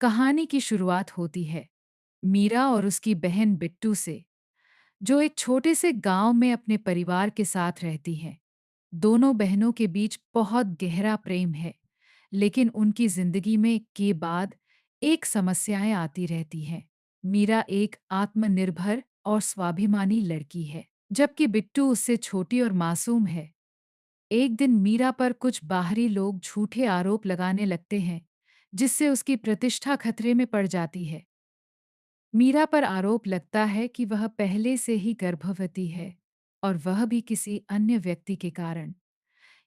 कहानी की शुरुआत होती है मीरा और उसकी बहन बिट्टू से, जो एक छोटे से गांव में अपने परिवार के साथ रहती हैं। दोनों बहनों के बीच बहुत गहरा प्रेम है, लेकिन उनकी जिंदगी में के बाद एक समस्याएं आती रहती हैं। मीरा एक आत्मनिर्भर और स्वाभिमानी लड़की है, जबकि बिट्टू उससे छोटी और मासूम है। एक दिन मीरा पर कुछ बाहरी लोग झूठे आरोप लगाने लगते हैं, जिससे उसकी प्रतिष्ठा खतरे में पड़ जाती है। मीरा पर आरोप लगता है कि वह पहले से ही गर्भवती है, और वह भी किसी अन्य व्यक्ति के कारण।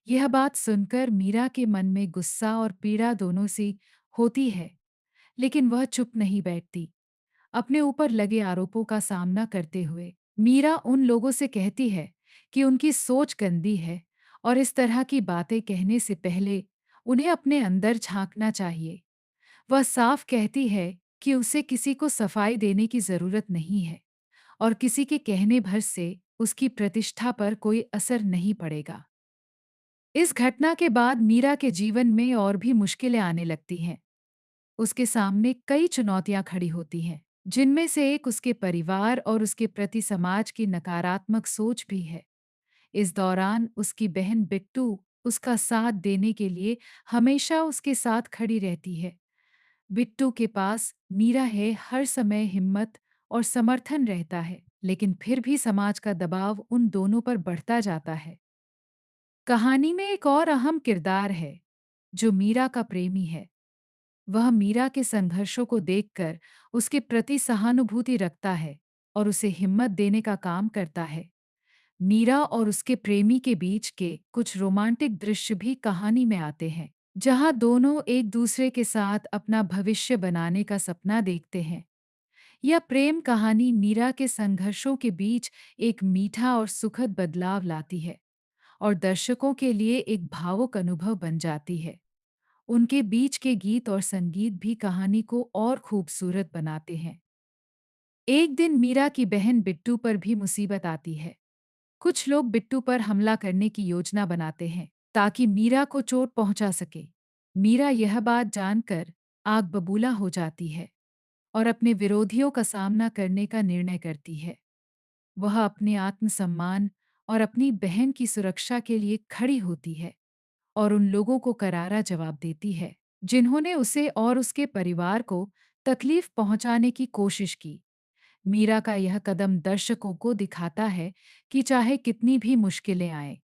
यह बात सुनकर मीरा के मन में गुस्सा और पीड़ा दोनों सी होती है, लेकिन वह चुप नहीं बैठती। अपने ऊपर लगे आरोपों का सामना करते हुए मीरा उन लोगों से कहती है कि उनकी सोच गंदी है, और इस तरह की बातें कहने से पहले उन्हें अपने अंदर झांकना चाहिए। वह साफ कहती है कि उसे किसी को सफाई देने की जरूरत नहीं है, और किसी के कहने भर से उसकी प्रतिष्ठा पर कोई असर नहीं पड़ेगा। इस घटना के बाद मीरा के जीवन में और भी मुश्किलें आने लगती हैं। उसके सामने कई चुनौतियां खड़ी होती हैं, जिनमें से एक उसके परिवार और उसके प्रति समाज की नकारात्मक सोच भी है। इस दौरान उसकी बहन बिट्टू उसका साथ देने के लिए हमेशा उसके साथ खड़ी रहती है। बिट्टू के पास मीरा है हर समय हिम्मत और समर्थन रहता है, लेकिन फिर भी समाज का दबाव उन दोनों पर बढ़ता जाता है। कहानी में एक और अहम किरदार है, जो मीरा का प्रेमी है। वह मीरा के संघर्षों को देखकर उसके प्रति सहानुभूति रखता है और उसे हिम्मत देने का काम करता है। मीरा और उसके प्रेमी के बीच के कुछ रोमांटिक दृश्य भी कहानी में आते हैं, जहां दोनों एक दूसरे के साथ अपना भविष्य बनाने का सपना देखते हैं। यह प्रेम कहानी मीरा के संघर्षों के बीच एक मीठा और सुखद बदलाव लाती है, और दर्शकों के लिए एक भावुक अनुभव बन जाती है। उनके बीच के गीत और संगीत भी कहानी को और खूबसूरत बनाते हैं। एक दिन मीरा की बहन बिट्टू पर भी मुसीबत आती है। कुछ लोग बिट्टू पर हमला करने की योजना बनाते हैं, ताकि मीरा को चोट पहुंचा सके। मीरा यह बात जानकर आग बबूला हो जाती है और अपने विरोधियों का सामना करने का निर्णय करती है। वह अपने आत्मसम्मान और अपनी बहन की सुरक्षा के लिए खड़ी होती है, और उन लोगों को करारा जवाब देती है, जिन्होंने उसे और उसके परिवार को तकलीफ पहुंचाने की कोशिश की। मीरा का यह कदम दर्शकों को दिखाता है कि चाहे कितनी भी मुश्किलें आए,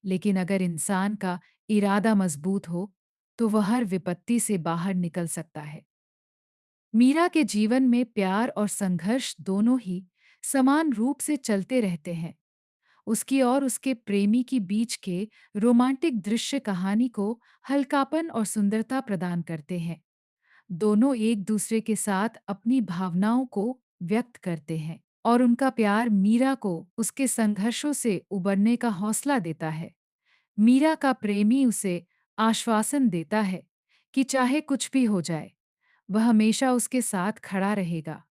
लेकिन अगर इंसान का इरादा मजबूत हो, तो वह हर विपत्ति से बाहर निकल सकता है। मीरा के जीवन में प्यार और संघर्ष दोनों ही समान रूप से चलते रहते हैं। उसकी और उसके प्रेमी की बीच के रोमांटिक दृश्य कहानी को हल्कापन और सुंदरता प्रदान करते हैं। दोनों एक दूसरे के साथ अपनी भावनाओं को व्यक्त करते हैं, और उनका प्यार मीरा को उसके संघर्षों से उबरने का हौसला देता है। मीरा का प्रेमी उसे आश्वासन देता है कि चाहे कुछ भी हो जाए, वह हमेशा उसके साथ खड़ा रहेगा।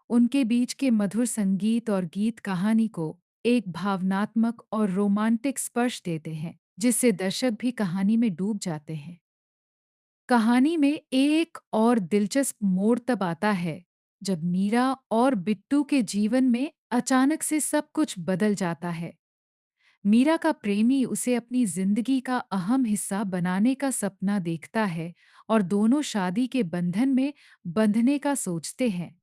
उनके बीच के मधुर संगीत और गीत कहानी को एक भावनात्मक और रोमांटिक स्पर्श देते हैं, जिससे दर्शक भी कहानी में डूब जाते हैं। कहानी में एक और दिलचस्प मोड़ तब आता है, जब मीरा और बिट्टू के जीवन में अचानक से सब कुछ बदल जाता है। मीरा का प्रेमी उसे अपनी जिंदगी का अहम हिस्सा बनाने का सपना देखता है, और दोनों शादी के बंधन में बंधने का सोचते हैं।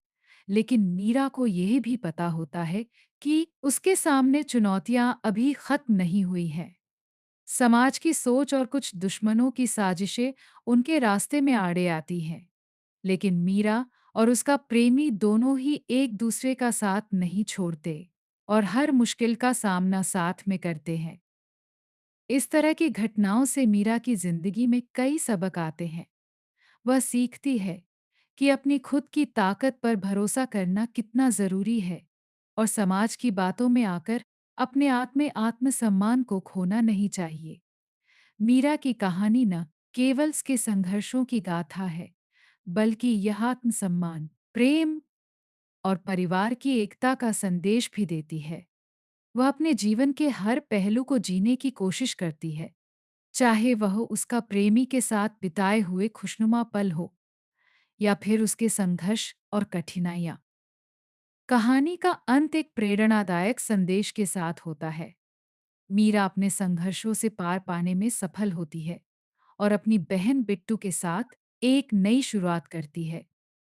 लेकिन मीरा को यह भी पता होता है कि उसके सामने चुनौतियां अभी खत्म नहीं हुई हैं। समाज की सोच और कुछ दुश्मनों की साजिशें उनके रास्ते में आड़े आती हैं। लेकिन मीरा और उसका प्रेमी दोनों ही एक दूसरे का साथ नहीं छोड़ते, और हर मुश्किल का सामना साथ में करते हैं। इस तरह की घटनाओं से मीरा की जिंदगी में कई सबक आते हैं। वह सीखती है कि अपनी खुद की ताकत पर भरोसा करना कितना जरूरी है, और समाज की बातों में आकर अपने आप में आत्मसम्मान को खोना नहीं चाहिए। मीरा की कहानी न केवल उसके संघर्षों की गाथा है, बल्कि यह आत्मसम्मान, प्रेम और परिवार की एकता का संदेश भी देती है। वह अपने जीवन के हर पहलू को जीने की कोशिश करती है, चाहे वह उसका प्रेमी के साथ बिताए हुए खुशनुमा पल हो या फिर उसके संघर्ष और कठिनाइयाँ। कहानी का अंत एक प्रेरणादायक संदेश के साथ होता है। मीरा अपने संघर्षों से पार पाने में सफल होती है और अपनी बहन बिट्टू के साथ एक नई शुरुआत करती है।